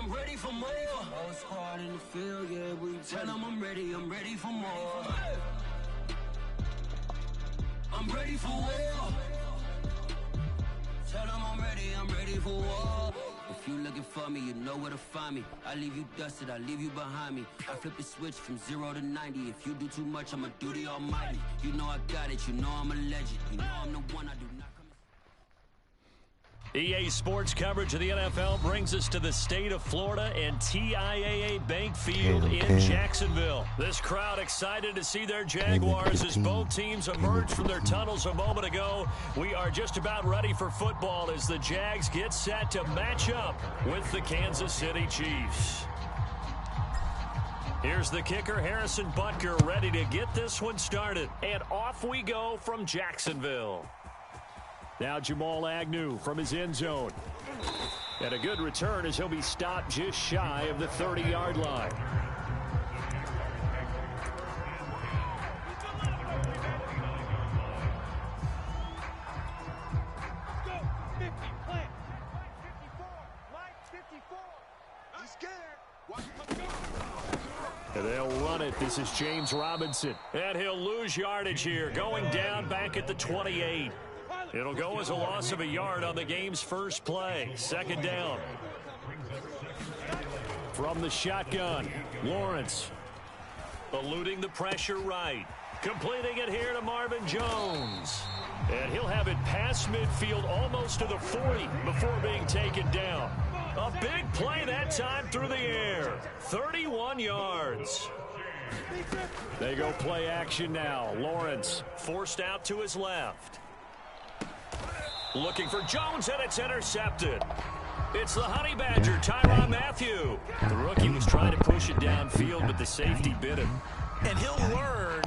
I'm ready for more. Whole squad in the field, yeah, we tell them I'm ready for more. I'm ready for war. Tell them I'm ready for war. If you looking for me, you know where to find me. I leave you dusted, I leave you behind me. I flip the switch from 0 to 90. If you do too much, I'ma do the almighty. You know I got it, you know I'm a legend. You know I'm the one, I do not come. EA Sports coverage of the NFL brings us to the state of Florida and TIAA Bank Field in Jacksonville. This crowd excited to see their Jaguars as both teams emerge from their tunnels a moment ago. We are just about ready for football as the Jags get set to match up with the Kansas City Chiefs. Here's the kicker, Harrison Butker, ready to get this one started. And off we go from Jacksonville. Now Jamal Agnew from his end zone. And a good return as he'll be stopped just shy of the 30-yard line. And they'll run it. This is James Robinson. And he'll lose yardage here, going down back at the 28. It'll go as a loss of a yard on the game's first play. Second down. From the shotgun, Lawrence. Eluding the pressure right. Completing it here to Marvin Jones. And he'll have it past midfield almost to the 40 before being taken down. A big play that time through the air. 31 yards. They go play action now. Lawrence forced out to his left. Looking for Jones, and it's intercepted. It's the Honey Badger, Tyrann Mathieu. The rookie was trying to push it downfield, but the safety bit him. And he'll learn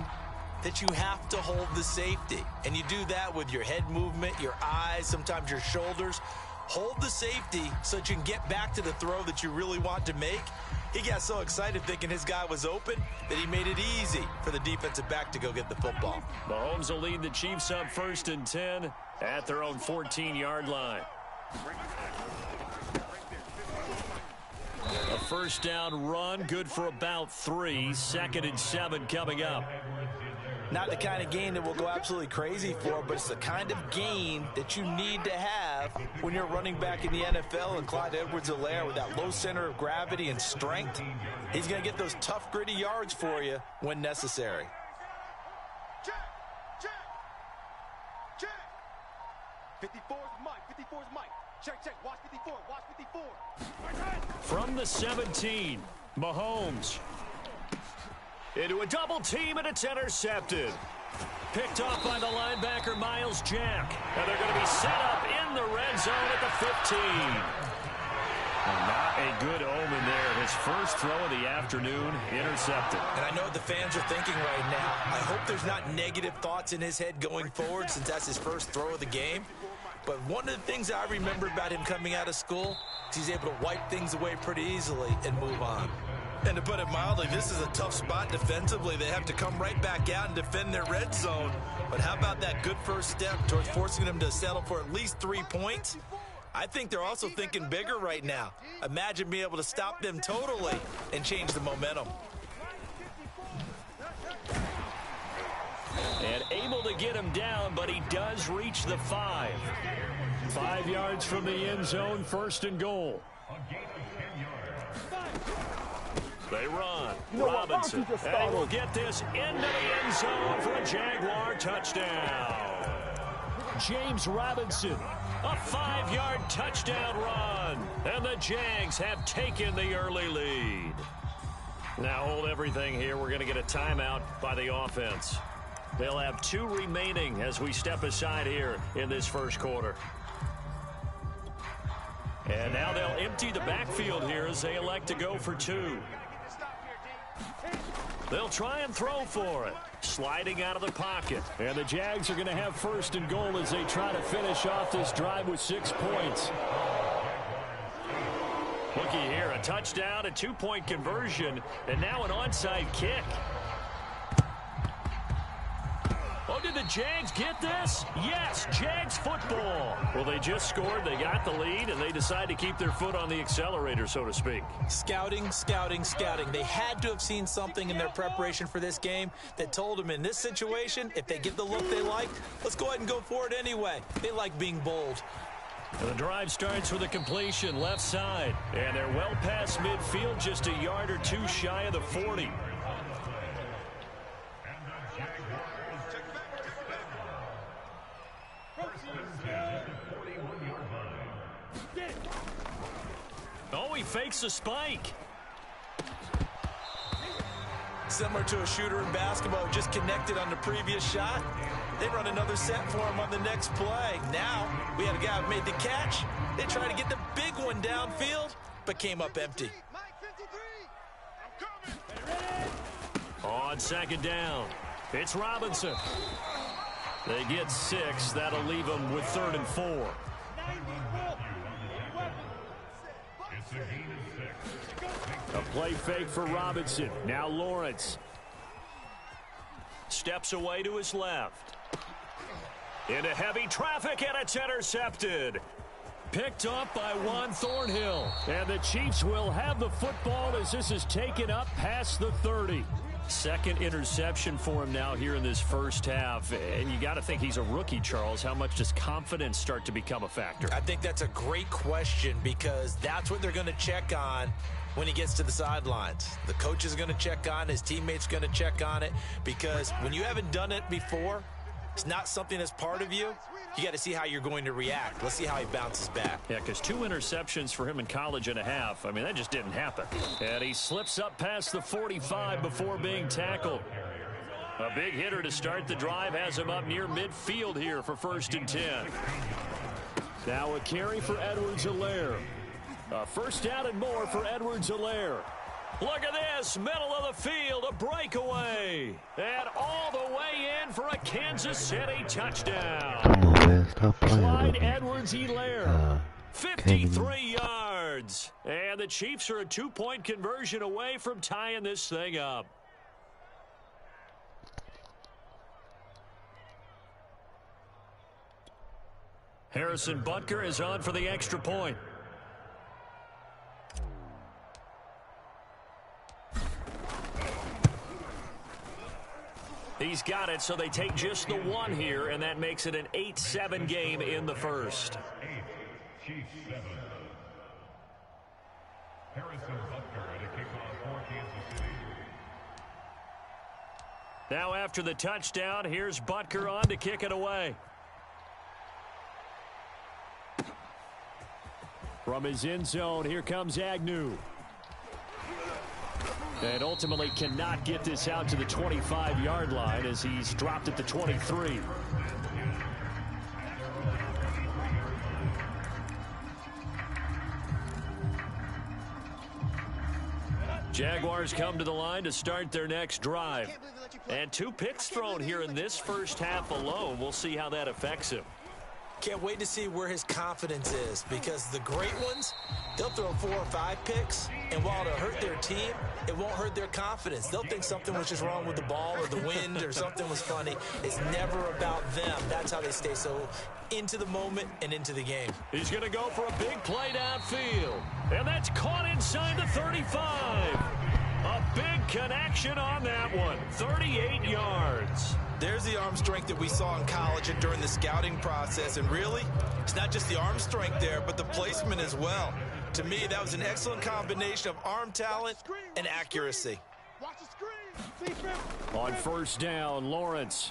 that you have to hold the safety. And you do that with your head movement, your eyes, sometimes your shoulders. Hold the safety so that you can get back to the throw that you really want to make. He got so excited thinking his guy was open that he made it easy for the defensive back to go get the football. Mahomes will lead the Chiefs up 1st and 10 at their own 14-yard line. A first down run, good for about 3. 2nd and 7 coming up. Not the kind of game that we'll go absolutely crazy for, but it's the kind of game that you need to have when you're running back in the NFL. And Clyde Edwards-Helaire, with that low center of gravity and strength, he's going to get those tough, gritty yards for you when necessary. Check. 54 is Mike. Check. Watch 54. From the 17, Mahomes. Into a double team, and it's intercepted. Picked off by the linebacker, Miles Jack. And they're going to be set up in the red zone at the 15. And not a good omen there. His first throw of the afternoon, intercepted. And I know what the fans are thinking right now. I hope there's not negative thoughts in his head going forward since that's his first throw of the game. But one of the things I remember about him coming out of school is he's able to wipe things away pretty easily and move on. And to put it mildly, this is a tough spot defensively. They have to come right back out and defend their red zone. But how about that good first step towards forcing them to settle for at least 3 points? I think they're also thinking bigger right now. Imagine being able to stop them totally and change the momentum. And able to get him down, but he does reach the 5. 5 yards from the end zone, 1st and goal. They run. Robinson. And he will get this into the end zone for a Jaguar touchdown. James Robinson. A 5-yard touchdown run. And the Jags have taken the early lead. Now hold everything here. We're going to get a timeout by the offense. They'll have 2 remaining as we step aside here in this first quarter. And now they'll empty the backfield here as they elect to go for 2. They'll try and throw for it. Sliding out of the pocket. And the Jags are going to have 1st and goal as they try to finish off this drive with 6 points. Looky here, a touchdown, a 2-point conversion, and now an onside kick. Oh, did the Jags get this? Yes, Jags football. Well, they just scored, they got the lead, and they decide to keep their foot on the accelerator, so to speak. Scouting, scouting, scouting. They had to have seen something in their preparation for this game that told them in this situation, if they get the look they like, let's go ahead and go for it anyway. They like being bold. The drive starts with a completion left side, and they're well past midfield, just a yard or two shy of the 40. Oh, he fakes a spike. Similar to a shooter in basketball who just connected on the previous shot. They run another set for him on the next play. Now, we had a guy who made the catch. They tried to get the big one downfield, but came up empty. On second down, it's Robinson. They get 6. That'll leave them with 3rd and 4. A play fake for Robinson. Now Lawrence. Steps away to his left. Into heavy traffic, and it's intercepted. Picked up by Juan Thornhill. And the Chiefs will have the football as this is taken up past the 30. Second interception for him now here in this first half. And you got to think he's a rookie, Charles. How much does confidence start to become a factor? I think that's a great question because that's what they're going to check on when he gets to the sidelines. The coach is going to check on it. His teammates going to check on it because when you haven't done it before, it's not something that's part of you. You got to see how you're going to react. Let's see how he bounces back. Yeah, because 2 interceptions for him in college and a half. I mean, that just didn't happen. And he slips up past the 45 before being tackled. A big hitter to start the drive has him up near midfield here for 1st and 10. Now a carry for Edwards-Helaire. A first down and more for Edwards-Helaire. Look at this, middle of the field, a breakaway. And all the way in for a Kansas City touchdown. Clyde Edwards-Helaire, 53 yards. And the Chiefs are a 2-point conversion away from tying this thing up. Harrison Butker is on for the extra point. He's got it, so they take just the 1 here, and that makes it an 8-7 game in the first. Now after the touchdown, here's Butker on to kick it away. From his end zone, here comes Agnew. And ultimately cannot get this out to the 25-yard line as he's dropped at the 23. Jaguars come to the line to start their next drive. And 2 picks thrown here in this first half alone. We'll see how that affects him. Can't wait to see where his confidence is because the great ones, they'll throw 4 or 5 picks, and while it'll hurt their team, it won't hurt their confidence. They'll think something was just wrong with the ball or the wind or something was funny. It's never about them. That's how they stay so into the moment and into the game. He's going to go for a big play downfield, and that's caught inside the 35. A big connection on that one, 38 yards. There's the arm strength that we saw in college and during the scouting process. And really, it's not just the arm strength there, but the placement as well. To me, that was an excellent combination of arm talent and accuracy. On first down, Lawrence.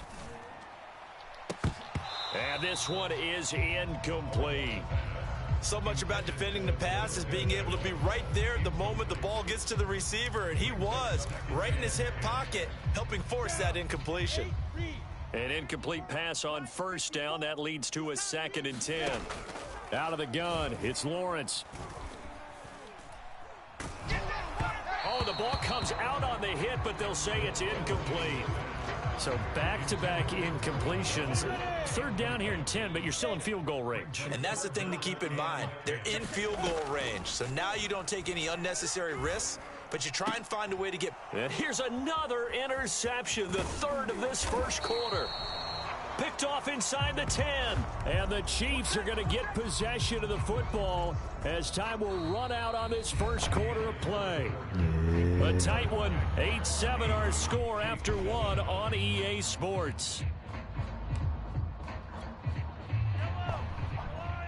And this one is incomplete. So much about defending the pass is being able to be right there at the moment the ball gets to the receiver, and he was right in his hip pocket, helping force that incompletion. An incomplete pass on first down. That leads to a 2nd and 10. Out of the gun, it's Lawrence. Oh, the ball comes out on the hit, but they'll say it's incomplete. So back-to-back incompletions. 3rd down here in 10, but you're still in field goal range. And that's the thing to keep in mind. They're in field goal range. So now you don't take any unnecessary risks, but you try and find a way to get... And here's another interception, the 3rd of this first quarter. picked off inside the 10. And the Chiefs are going to get possession of the football as time will run out on this first quarter of play. A tight one, 8-7 our score after one on EA Sports.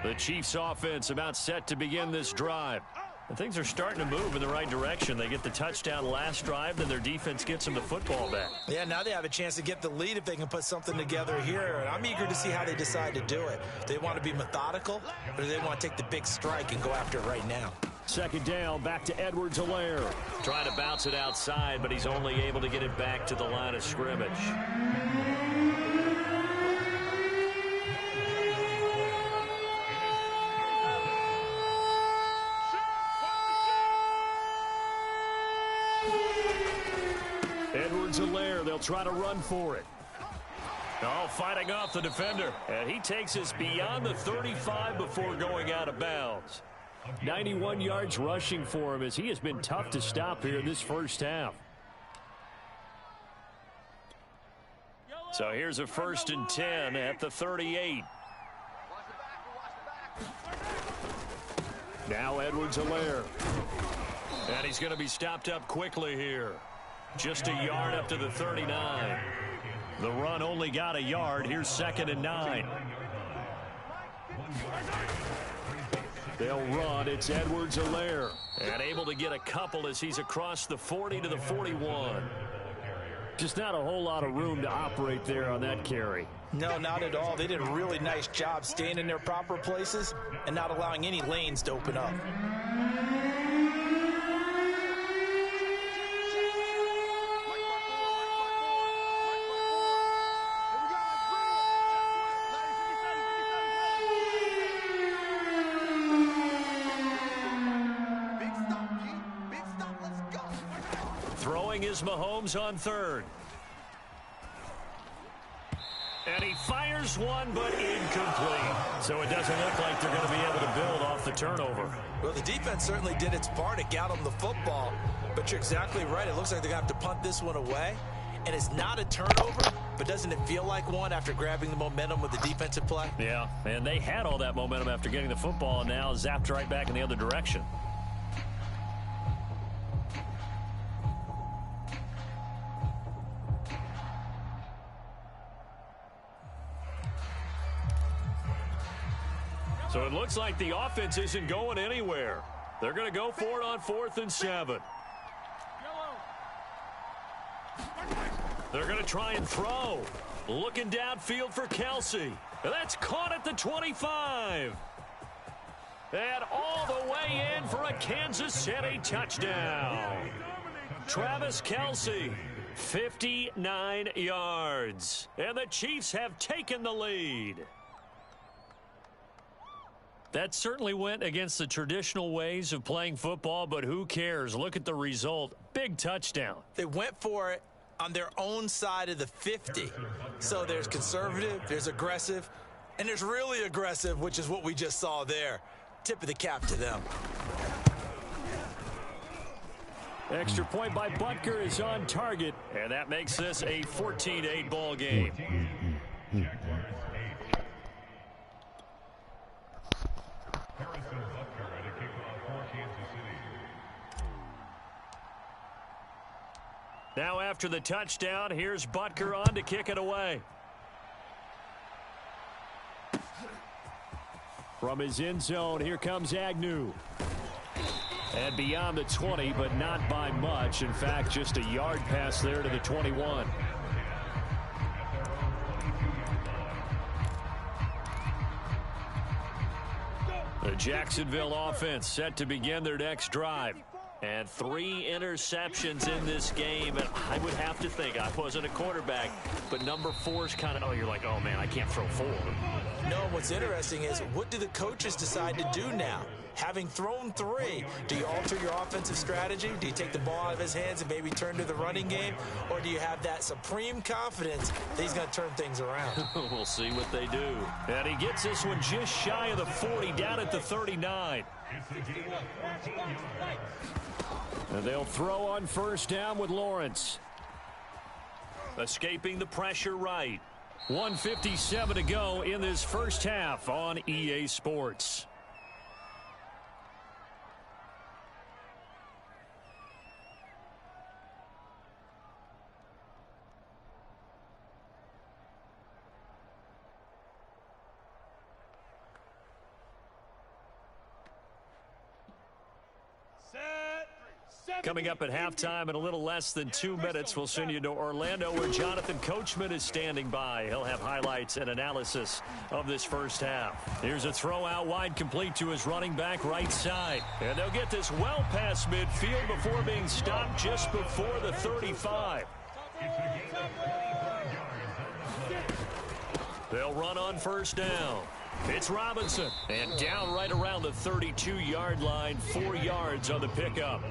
The Chiefs offense about set to begin this drive. And things are starting to move in the right direction. They get the touchdown last drive, then their defense gets them the football back. Yeah, now they have a chance to get the lead if they can put something together here. And I'm eager to see how they decide to do it. Do they want to be methodical, or do they want to take the big strike and go after it right now? Second down, back to Edwards-Helaire. Trying to bounce it outside, but he's only able to get it back to the line of scrimmage. Edwards-Helaire, they'll try to run for it. Oh, fighting off the defender. And he takes us beyond the 35 before going out of bounds. 91 yards rushing for him as he has been tough to stop here in this first half. So here's a 1st and 10 at the 38. Now Edwards-Helaire. And he's going to be stopped up quickly here. Just a yard up to the 39. The run only got a yard. Here's 2nd and 9. They'll run. It's Edwards-Helaire. And able to get a couple as he's across the 40 to the 41. Just not a whole lot of room to operate there on that carry. No, not at all. They did a really nice job staying in their proper places and not allowing any lanes to open up. Is Mahomes on 3rd. And he fires one, but incomplete. So it doesn't look like they're going to be able to build off the turnover. Well, the defense certainly did its part. It got them the football. But you're exactly right. It looks like they're going to have to punt this one away. And it's not a turnover, but doesn't it feel like one after grabbing the momentum with the defensive play? Yeah, and they had all that momentum after getting the football, and now zapped right back in the other direction. So it looks like the offense isn't going anywhere. They're going to go for it on 4th and 7. They're going to try and throw. Looking downfield for Kelsey. That's caught at the 25. And all the way in for a Kansas City touchdown. Travis Kelsey, 59 yards. And the Chiefs have taken the lead. That certainly went against the traditional ways of playing football, but who cares? Look at the result. Big touchdown. They went for it on their own side of the 50. So there's conservative, there's aggressive, and there's really aggressive, which is what we just saw there. Tip of the cap to them. Extra point by Butker is on target, and that makes this a 14-8 ball game. Now after the touchdown, here's Butker on to kick it away. From his end zone, here comes Agnew. And beyond the 20, but not by much. In fact, just a yard pass there to the 21. The Jacksonville offense set to begin their next drive. And 3 interceptions in this game. And I would have to think, I wasn't a quarterback, but number 4 is kind of, oh, you're like, oh, man, I can't throw 4. No, what's interesting is, what do the coaches decide to do now? Having thrown 3, do you alter your offensive strategy? Do you take the ball out of his hands and maybe turn to the running game? Or do you have that supreme confidence that he's going to turn things around? We'll see what they do. And he gets this one just shy of the 40, down at the 39. And they'll throw on first down with Lawrence. Escaping the pressure right. 1:57 to go in this first half on EA Sports. Coming up at halftime in a little less than 2 minutes, we'll send you to Orlando where Jonathan Coachman is standing by. He'll have highlights and analysis of this first half. Here's a throw out wide complete to his running back right side. And they'll get this well past midfield before being stopped just before the 35. They'll run on first down. It's Robinson. And down right around the 32-yard line, 4 yards on the pickup.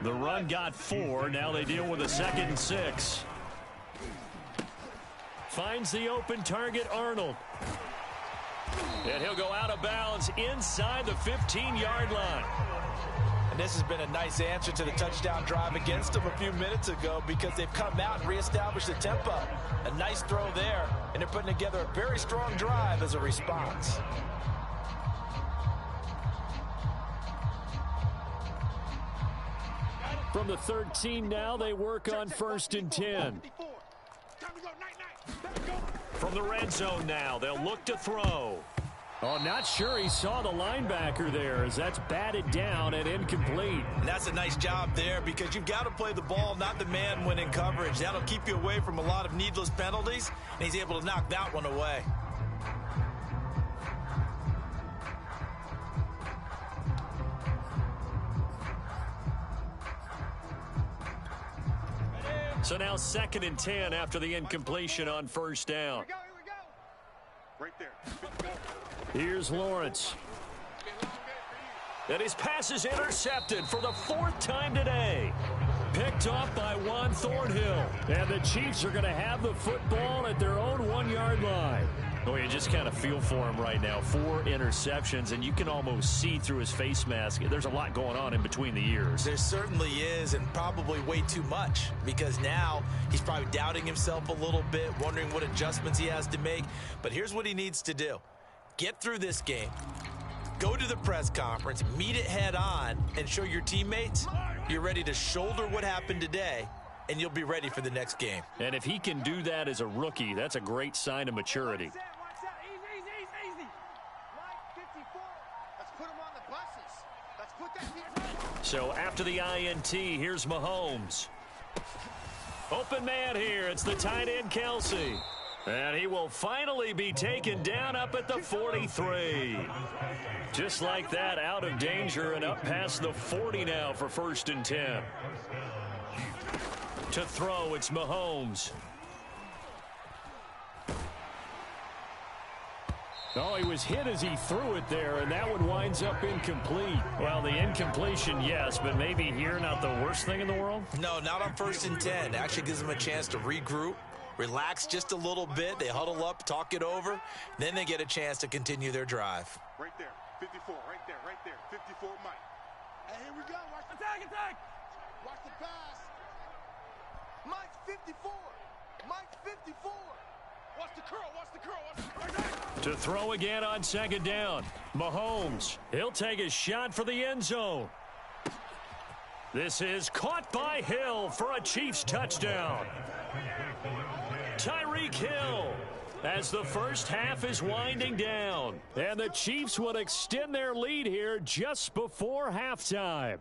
The run got 4. Now they deal with a 2nd and 6. Finds the open target, Arnold. And he'll go out of bounds inside the 15-yard line. And this has been a nice answer to the touchdown drive against them a few minutes ago because they've come out and reestablished the tempo. A nice throw there, and they're putting together a very strong drive as a response. From the 13 now, they work on 1st and 10. From the red zone now, they'll look to throw. Oh, not sure he saw the linebacker there as that's batted down and incomplete. And that's a nice job there because you've got to play the ball, not the man when in coverage. That'll keep you away from a lot of needless penalties, and he's able to knock that one away. So now 2nd and 10 after the incompletion on first down. Here we go. Right there. Here's Lawrence. And his pass is intercepted for the 4th time today. Picked off by Juan Thornhill. And the Chiefs are going to have the football at their own 1-yard line. Oh, you just kind of feel for him right now. 4 interceptions, and you can almost see through his face mask. There's a lot going on in between the ears. There certainly is, and probably way too much, because now he's probably doubting himself a little bit, wondering what adjustments he has to make. But here's what he needs to do. Get through this game. Go to the press conference, meet it head on, and show your teammates you're ready to shoulder what happened today, and you'll be ready for the next game. And if he can do that as a rookie, that's a great sign of maturity. Easy. Line 54. Let's put him on the buses. Let's put that. So after the INT, here's Mahomes. Open man here. It's the tight end, Kelsey. And he will finally be taken down up at the 43. Just like that, out of danger and up past the 40 now for 1st and 10. To throw, it's Mahomes. Oh, he was hit as he threw it there, and that one winds up incomplete. Well, the incompletion, yes, but maybe here not the worst thing in the world? No, not on 1st and 10. Actually gives them a chance to regroup, relax just a little bit. They huddle up, talk it over. Then they get a chance to continue their drive. Right there. 54. Right there. 54, Mike. And here we go. Watch the attack. Watch the pass. Mike's 54. Mike's 54. Watch the curl. To throw again on 2nd down. Mahomes. He'll take a shot for the end zone. This is caught by Hill for a Chiefs touchdown. Tyreek Hill as the first half is winding down. And the Chiefs will extend their lead here just before halftime.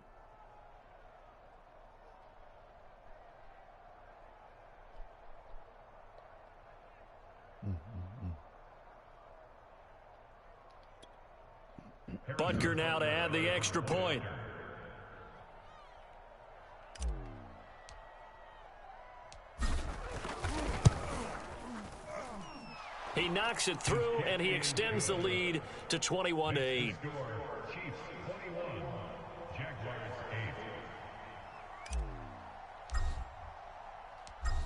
Butker now to add the extra point. He knocks it through, and he extends the lead to 21-8.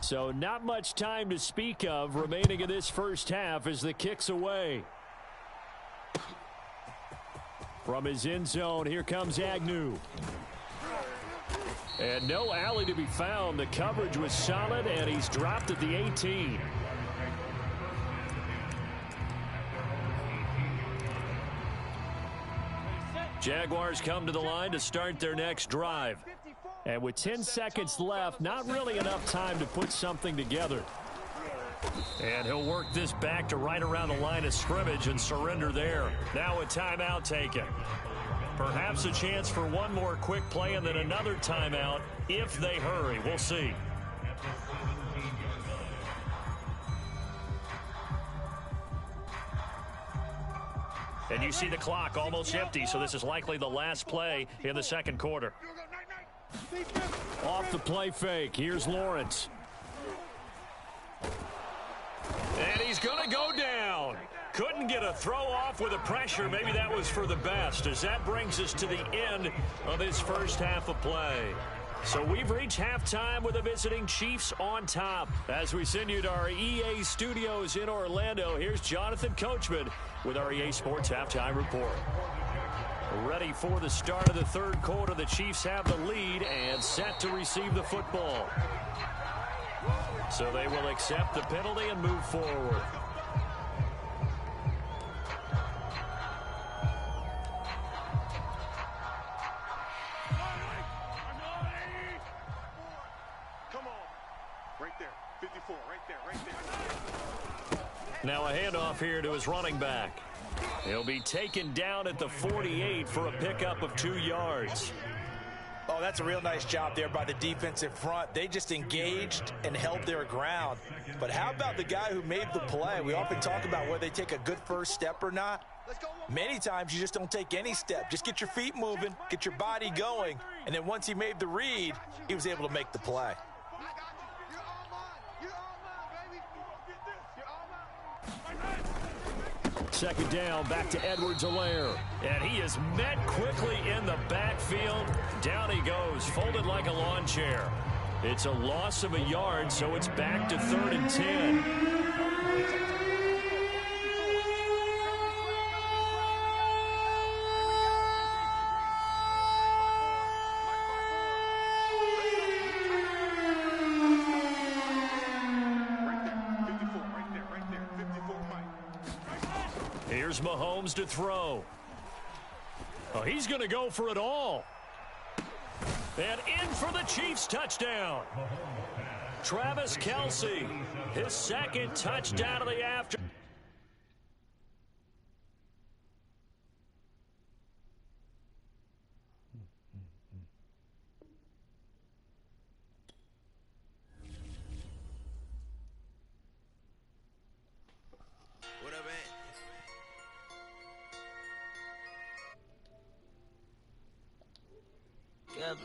So not much time to speak of remaining in this first half as the kick's away. From his end zone, here comes Agnew. And no alley to be found. The coverage was solid, and he's dropped at the 18. Jaguars come to the line to start their next drive. And with 10 seconds left, not really enough time to put something together. And he'll work this back to right around the line of scrimmage and surrender there. Now a timeout taken. Perhaps a chance for one more quick play and then another timeout if they hurry. We'll see. And you see the clock almost empty, so this is likely the last play in the second quarter. Off the play fake. Here's Lawrence. And he's going to go down. Couldn't get a throw off with the pressure. Maybe that was for the best, as that brings us to the end of his first half of play. So we've reached halftime with the visiting Chiefs on top. As we send you to our EA studios in Orlando, here's Jonathan Coachman with our EA Sports Halftime Report. Ready for the start of the third quarter. The Chiefs have the lead and set to receive the football. So they will accept the penalty and move forward. Now a handoff here to his running back. He'll be taken down at the 48 for a pickup of 2 yards. Oh, that's a real nice job there by the defensive front. They just engaged and held their ground. But how about the guy who made the play? We often talk about whether they take a good first step or not. Many times you just don't take any step. Just get your feet moving, get your body going, and then once he made the read, he was able to make the play. Second down, back to Edwards-Helaire. And he is met quickly in the backfield. Down he goes, folded like a lawn chair. It's a loss of a yard, so it's back to 3rd and 10. Here's Mahomes to throw. Oh, he's going to go for it all. And in for the Chiefs touchdown. Travis Kelce, his second touchdown of the afternoon. What up, man? Good.